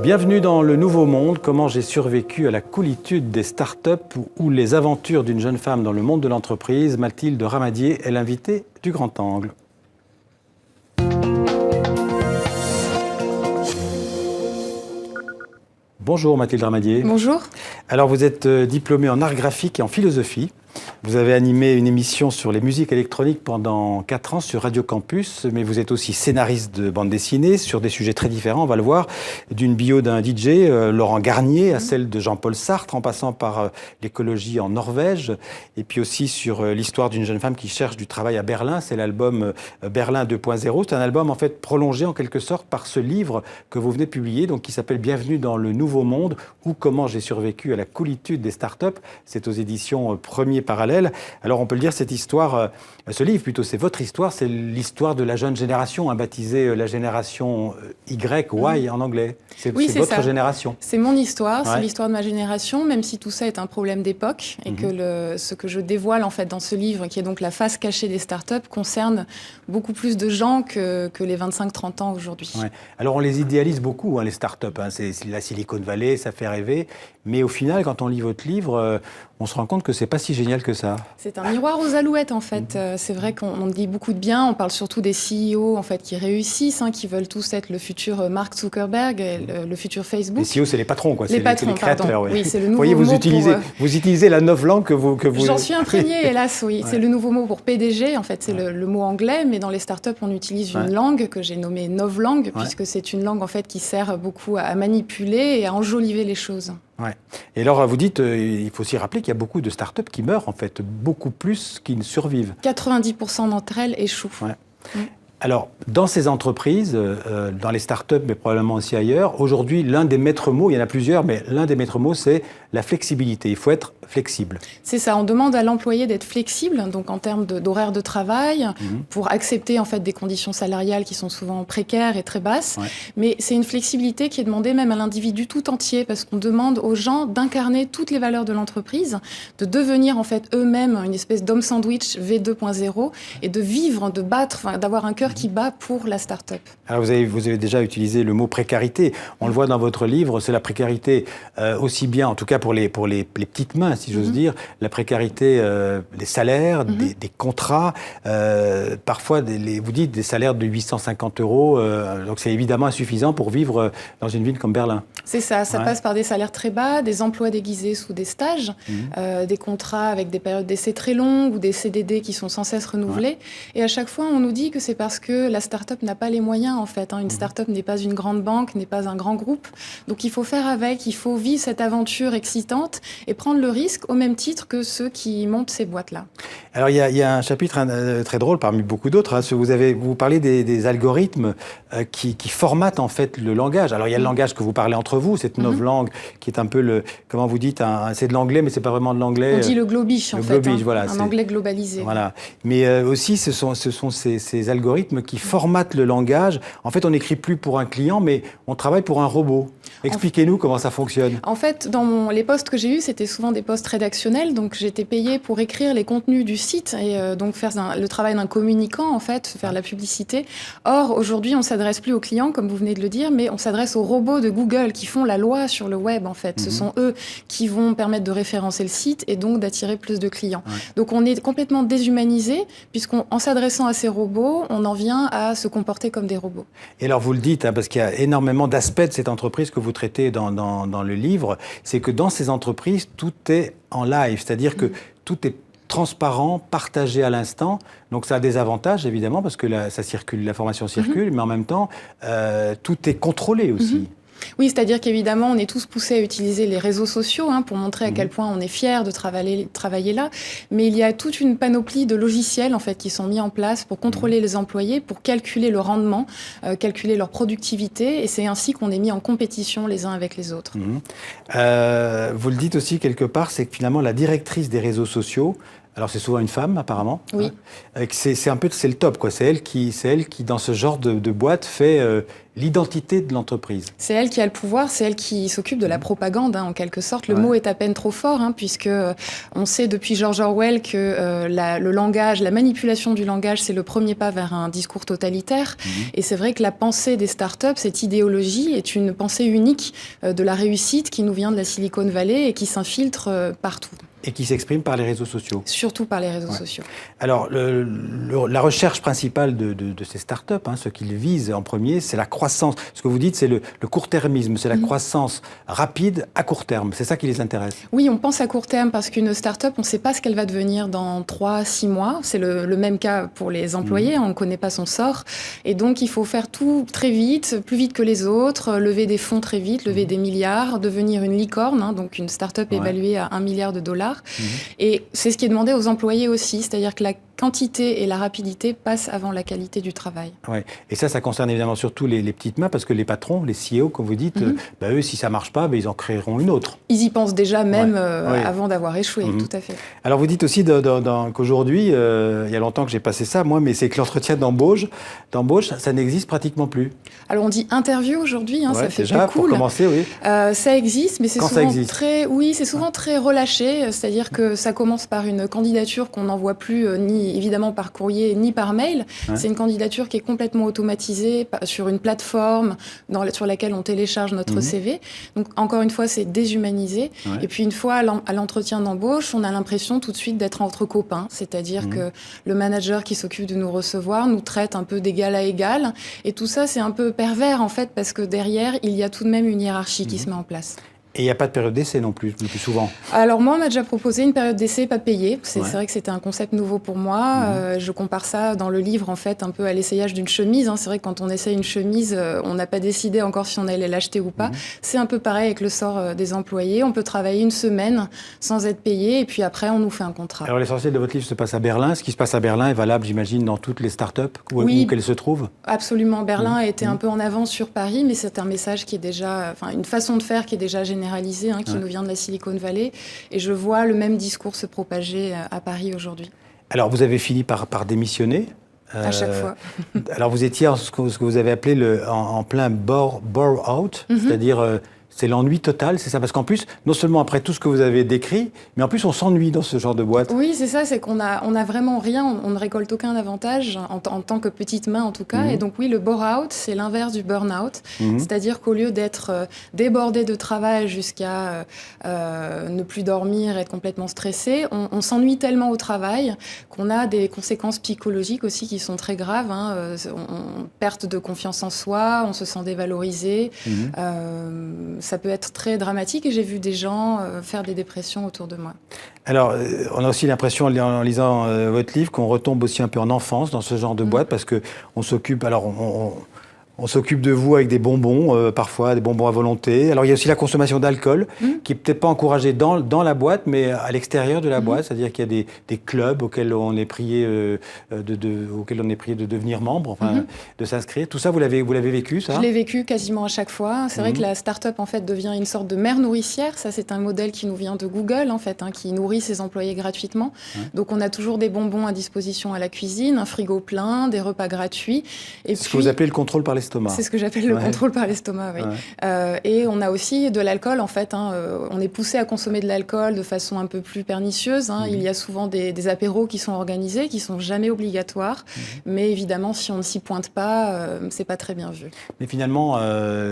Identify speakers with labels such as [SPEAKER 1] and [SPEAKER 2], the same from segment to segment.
[SPEAKER 1] Bienvenue dans le nouveau monde, comment j'ai survécu à la coolitude des startups ou les aventures d'une jeune femme dans le monde de l'entreprise. Mathilde Ramadier est l'invitée du Grand Angle. Bonjour Mathilde Ramadier.
[SPEAKER 2] Bonjour.
[SPEAKER 1] Alors vous êtes diplômée en art graphique et en philosophie. Vous avez animé une émission sur les musiques électroniques pendant 4 ans sur Radio Campus, mais vous êtes aussi scénariste de bande dessinée sur des sujets très différents, on va le voir, d'une bio d'un DJ, Laurent Garnier, à celle de Jean-Paul Sartre, en passant par l'écologie en Norvège, et puis aussi sur l'histoire d'une jeune femme qui cherche du travail à Berlin. C'est l'album Berlin 2.0. C'est un album en fait prolongé en quelque sorte par ce livre que vous venez de publier, donc qui s'appelle Bienvenue dans le nouveau monde, ou comment j'ai survécu à la coolitude des startups. C'est aux éditions Premier Parallèle. Alors on peut le dire, cette histoire, ce livre plutôt, c'est votre histoire, c'est l'histoire de la jeune génération, baptisée la génération Y en anglais. C'est votre génération.
[SPEAKER 2] C'est mon histoire, c'est l'histoire de ma génération, même si tout ça est un problème d'époque et que ce que je dévoile en fait dans ce livre, qui est donc la face cachée des startups, concerne beaucoup plus de gens que les 25-30 ans aujourd'hui.
[SPEAKER 1] Ouais. Alors on les idéalise beaucoup, les startups. C'est la Silicon Valley, ça fait rêver. Mais au final, quand on lit votre livre, on se rend compte que c'est pas si génial que ça.
[SPEAKER 2] C'est un miroir aux alouettes en fait. C'est vrai qu'on dit beaucoup de bien. On parle surtout des CEO en fait qui réussissent, qui veulent tous être le futur Mark Zuckerberg, et le futur Facebook.
[SPEAKER 1] Les CEO, c'est les patrons, quoi.
[SPEAKER 2] Les patrons,
[SPEAKER 1] les créateurs.
[SPEAKER 2] pardon.
[SPEAKER 1] Ouais.
[SPEAKER 2] Oui, c'est le nouveau
[SPEAKER 1] voyez,
[SPEAKER 2] mot.
[SPEAKER 1] Vous utilisez la novlangue que vous.
[SPEAKER 2] J'en suis imprégnée, hélas, oui. Ouais. C'est le nouveau mot pour PDG. En fait, c'est le mot anglais, mais dans les startups, on utilise une langue que j'ai nommée novlangue, puisque c'est une langue en fait qui sert beaucoup à manipuler et à enjoliver les choses.
[SPEAKER 1] Ouais. Et alors, vous dites, il faut aussi rappeler qu'il y a beaucoup de startups qui meurent, en fait, beaucoup plus qui ne survivent.
[SPEAKER 2] 90% d'entre elles échouent.
[SPEAKER 1] Ouais. Alors, dans ces entreprises, dans les startups, mais probablement aussi ailleurs, aujourd'hui, l'un des maîtres mots, il y en a plusieurs, mais l'un des maîtres mots, c'est la flexibilité. Il faut être flexible.
[SPEAKER 2] C'est ça, on demande à l'employé d'être flexible, donc en termes d'horaire de travail, pour accepter en fait des conditions salariales qui sont souvent précaires et très basses. Ouais. Mais c'est une flexibilité qui est demandée même à l'individu tout entier, parce qu'on demande aux gens d'incarner toutes les valeurs de l'entreprise, de devenir en fait eux-mêmes une espèce d'homme sandwich V2.0 et de vivre, de battre, d'avoir un cœur qui bat pour la start-up.
[SPEAKER 1] Alors vous avez déjà utilisé le mot précarité. On le voit dans votre livre, c'est la précarité aussi bien, en tout cas pour les petites mains, si j'ose dire, la précarité des salaires, des contrats, parfois vous dites des salaires de 850 €, donc c'est évidemment insuffisant pour vivre dans une ville comme Berlin.
[SPEAKER 2] C'est ça, passe par des salaires très bas, des emplois déguisés sous des stages, des contrats avec des périodes d'essai très longues ou des CDD qui sont sans cesse renouvelés. Et à chaque fois, on nous dit que c'est parce que la start-up n'a pas les moyens, en fait. Une start-up n'est pas une grande banque, n'est pas un grand groupe. Donc il faut faire avec, il faut vivre cette aventure excitante et prendre le risque au même titre que ceux qui montent ces boîtes-là.
[SPEAKER 1] Alors il y a un chapitre très drôle parmi beaucoup d'autres. Vous parlez des algorithmes qui formatent en fait le langage. Alors il y a le langage que vous parlez entre vous, cette novlangue qui est un peu comment vous dites, c'est de l'anglais mais c'est pas vraiment de l'anglais.
[SPEAKER 2] On dit le globish en fait,
[SPEAKER 1] voilà,
[SPEAKER 2] un anglais globalisé.
[SPEAKER 1] Voilà. Mais aussi ce sont ces algorithmes qui formatent le langage. En fait, on n'écrit plus pour un client, mais on travaille pour un robot. Expliquez-nous comment ça fonctionne.
[SPEAKER 2] En fait, dans les postes que j'ai eus, c'était souvent des postes rédactionnels, donc j'étais payée pour écrire les contenus du site et donc faire le travail d'un communicant, en fait, faire la publicité. Or, aujourd'hui, on ne s'adresse plus aux clients, comme vous venez de le dire, mais on s'adresse aux robots de Google qui font la loi sur le web, en fait. Ce sont eux qui vont permettre de référencer le site et donc d'attirer plus de clients. Ouais. Donc, on est complètement déshumanisé, puisqu'en s'adressant à ces robots, on en vient à se comporter comme des robots.
[SPEAKER 1] Et alors, vous le dites, parce qu'il y a énormément d'aspects de cette entreprise que vous traitez dans le livre, c'est que dans ces entreprises, tout est en live, c'est-à-dire que tout est transparent, partagé à l'instant. Donc ça a des avantages, évidemment, parce que ça circule, l'information circule, mais en même temps, tout est contrôlé aussi.
[SPEAKER 2] Oui, c'est-à-dire qu'évidemment, on est tous poussés à utiliser les réseaux sociaux pour montrer à quel point on est fiers de travailler là. Mais il y a toute une panoplie de logiciels en fait, qui sont mis en place pour contrôler les employés, pour calculer le rendement, calculer leur productivité. Et c'est ainsi qu'on est mis en compétition les uns avec les autres.
[SPEAKER 1] Vous le dites aussi quelque part, c'est que finalement, la directrice des réseaux sociaux, Alors c'est souvent une femme apparemment.
[SPEAKER 2] Oui.
[SPEAKER 1] C'est un peu c'est le top quoi. C'est elle qui dans ce genre de boîte fait l'identité de l'entreprise.
[SPEAKER 2] C'est elle qui a le pouvoir, c'est elle qui s'occupe de la propagande en quelque sorte. Le mot est à peine trop fort puisque on sait depuis George Orwell que le langage, la manipulation du langage, c'est le premier pas vers un discours totalitaire. Et c'est vrai que la pensée des startups, cette idéologie est une pensée unique de la réussite qui nous vient de la Silicon Valley et qui s'infiltre partout.
[SPEAKER 1] Et qui s'exprime par les réseaux sociaux.
[SPEAKER 2] Surtout par les réseaux sociaux.
[SPEAKER 1] Alors, la recherche principale de ces startups, ce qu'ils visent en premier, c'est la croissance. Ce que vous dites, c'est le court-termisme, c'est la croissance rapide à court terme. C'est ça qui les intéresse.
[SPEAKER 2] Oui, on pense à court terme parce qu'une startup, on ne sait pas ce qu'elle va devenir dans 3-6 mois. C'est le même cas pour les employés, on ne connaît pas son sort. Et donc, il faut faire tout très vite, plus vite que les autres, lever des fonds très vite, lever des milliards, devenir une licorne, donc une startup évaluée à $1 milliard. Et c'est ce qui est demandé aux employés aussi, c'est-à-dire que la quantité et la rapidité passent avant la qualité du travail.
[SPEAKER 1] Ouais. Et ça concerne évidemment surtout les petites mains, parce que les patrons, les CEO, comme vous dites, eux, si ça ne marche pas, ils en créeront une autre.
[SPEAKER 2] Ils y pensent déjà même avant d'avoir échoué, tout à fait.
[SPEAKER 1] Alors vous dites aussi qu'aujourd'hui, il y a longtemps que j'ai passé ça, moi, mais c'est que l'entretien d'embauche, ça n'existe pratiquement plus.
[SPEAKER 2] Alors on dit interview aujourd'hui, ça fait
[SPEAKER 1] déjà,
[SPEAKER 2] plus cool.
[SPEAKER 1] Pour commencer, oui.
[SPEAKER 2] Ça existe, mais c'est
[SPEAKER 1] souvent
[SPEAKER 2] très relâché, c'est-à-dire que ça commence par une candidature qu'on n'envoie plus ni évidemment par courrier ni par mail. C'est une candidature qui est complètement automatisée sur une plateforme sur laquelle on télécharge notre CV. Donc encore une fois, c'est déshumanisé. Et puis une fois à l'entretien d'embauche, on a l'impression tout de suite d'être entre copains, c'est-à-dire que le manager qui s'occupe de nous recevoir nous traite un peu d'égal à égal. Et tout ça, c'est un peu pervers en fait, parce que derrière, il y a tout de même une hiérarchie qui se met en place.
[SPEAKER 1] Et il n'y a pas de période d'essai non plus, le plus souvent.
[SPEAKER 2] Alors moi, on m'a déjà proposé une période d'essai pas payée. C'est vrai que c'était un concept nouveau pour moi. Je compare ça dans le livre, en fait, un peu à l'essayage d'une chemise. C'est vrai que quand on essaie une chemise, on n'a pas décidé encore si on allait l'acheter ou pas. C'est un peu pareil avec le sort des employés. On peut travailler une semaine sans être payé, et puis après, on nous fait un contrat.
[SPEAKER 1] Alors l'essentiel de votre livre se passe à Berlin. Ce qui se passe à Berlin est valable, j'imagine, dans toutes les startups où qu'elles se trouvent.
[SPEAKER 2] Absolument. Berlin a été un peu en avance sur Paris, mais c'est un message qui est déjà, une façon de faire qui est déjà généralisée, qui nous vient de la Silicon Valley. Et je vois le même discours se propager à Paris aujourd'hui. Alors,
[SPEAKER 1] vous avez fini par démissionner
[SPEAKER 2] à chaque fois.
[SPEAKER 1] Alors, vous étiez ce que vous avez appelé en plein bore-out, c'est-à-dire... c'est l'ennui total, c'est ça? Parce qu'en plus, non seulement après tout ce que vous avez décrit, mais en plus on s'ennuie dans ce genre de boîte.
[SPEAKER 2] Oui, c'est ça, c'est qu'on a vraiment rien, on ne récolte aucun avantage, en tant que petite main en tout cas. Et donc oui, le bore-out, c'est l'inverse du burn-out. C'est-à-dire qu'au lieu d'être débordé de travail jusqu'à ne plus dormir, être complètement stressé, on s'ennuie tellement au travail qu'on a des conséquences psychologiques aussi qui sont très graves. Perte de confiance en soi, on se sent dévalorisé. Ça peut être très dramatique et j'ai vu des gens faire des dépressions autour de moi.
[SPEAKER 1] Alors, on a aussi l'impression en lisant votre livre qu'on retombe aussi un peu en enfance dans ce genre de boîte parce qu'on s'occupe... Alors, on s'occupe de vous avec des bonbons, parfois des bonbons à volonté. Alors il y a aussi la consommation d'alcool, qui est peut-être pas encouragée dans la boîte, mais à l'extérieur de la boîte. C'est-à-dire qu'il y a des clubs auxquels on est prié de devenir membre, de s'inscrire. Tout ça, vous l'avez vécu, ça?
[SPEAKER 2] Je l'ai vécu quasiment à chaque fois. C'est vrai que la start-up en fait devient une sorte de mère nourricière. Ça, c'est un modèle qui nous vient de Google en fait, qui nourrit ses employés gratuitement. Donc on a toujours des bonbons à disposition à la cuisine, un frigo plein, des repas gratuits. Et
[SPEAKER 1] ce que vous appelez le contrôle par l'estomac.
[SPEAKER 2] C'est ce que j'appelle le contrôle par l'estomac, oui. Et on a aussi de l'alcool, en fait. On est poussé à consommer de l'alcool de façon un peu plus pernicieuse. Il y a souvent des apéros qui sont organisés, qui sont jamais obligatoires. Mais évidemment, si on ne s'y pointe pas, c'est pas très bien vu.
[SPEAKER 1] Mais finalement,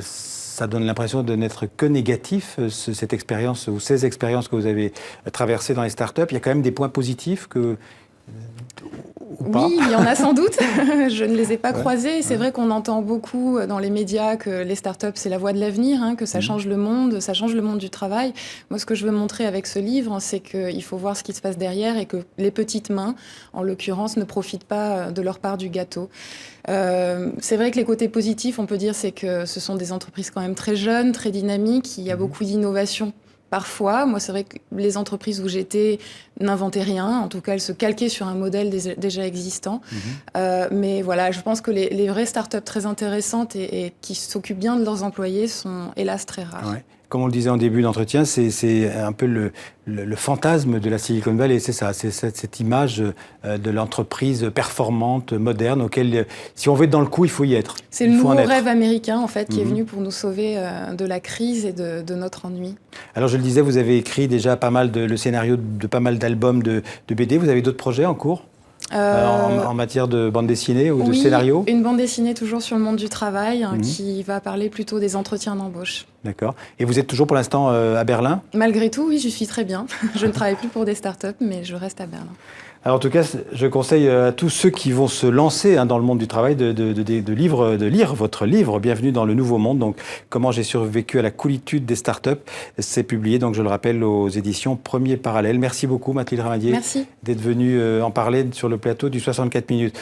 [SPEAKER 1] ça donne l'impression de n'être que négatif, cette expérience ou ces expériences que vous avez traversées dans les startups. Il y a quand même des points positifs que...
[SPEAKER 2] Oui, il y en a sans doute. Je ne les ai pas croisés. C'est vrai qu'on entend beaucoup dans les médias que les startups, c'est la voie de l'avenir, que ça change le monde du travail. Moi, ce que je veux montrer avec ce livre, c'est qu'il faut voir ce qui se passe derrière et que les petites mains, en l'occurrence, ne profitent pas de leur part du gâteau. C'est vrai que les côtés positifs, on peut dire, c'est que ce sont des entreprises quand même très jeunes, très dynamiques. Il y a beaucoup d'innovation. Parfois, moi, c'est vrai que les entreprises où j'étais n'inventaient rien. En tout cas, elles se calquaient sur un modèle déjà existant. Mais voilà, je pense que les vraies startups très intéressantes et qui s'occupent bien de leurs employés sont, hélas, très rares.
[SPEAKER 1] Ouais. Comme on le disait en début d'entretien, c'est un peu le fantasme de la Silicon Valley, c'est ça, c'est cette image de l'entreprise performante, moderne, auquel, si on veut être dans le coup, il faut y être.
[SPEAKER 2] C'est le nouveau rêve américain, en fait, qui est venu pour nous sauver de la crise et de notre ennui.
[SPEAKER 1] Alors, je le disais, vous avez écrit déjà le scénario de pas mal d'albums de BD. Vous avez d'autres projets en cours en matière de bande dessinée ou de scénario?
[SPEAKER 2] Une bande dessinée toujours sur le monde du travail qui va parler plutôt des entretiens d'embauche.
[SPEAKER 1] D'accord. Et vous êtes toujours pour l'instant à Berlin?
[SPEAKER 2] Malgré tout, oui, je suis très bien. Je ne travaille plus pour des startups, mais je reste à Berlin.
[SPEAKER 1] Alors en tout cas, je conseille à tous ceux qui vont se lancer dans le monde du travail de lire votre livre, Bienvenue dans le nouveau monde. Donc, comment j'ai survécu à la coolitude des startups. C'est publié, donc je le rappelle, aux éditions Premier Parallèle. Merci beaucoup, Mathilde Ramadier, d'être venue en parler sur le plateau du 64 minutes.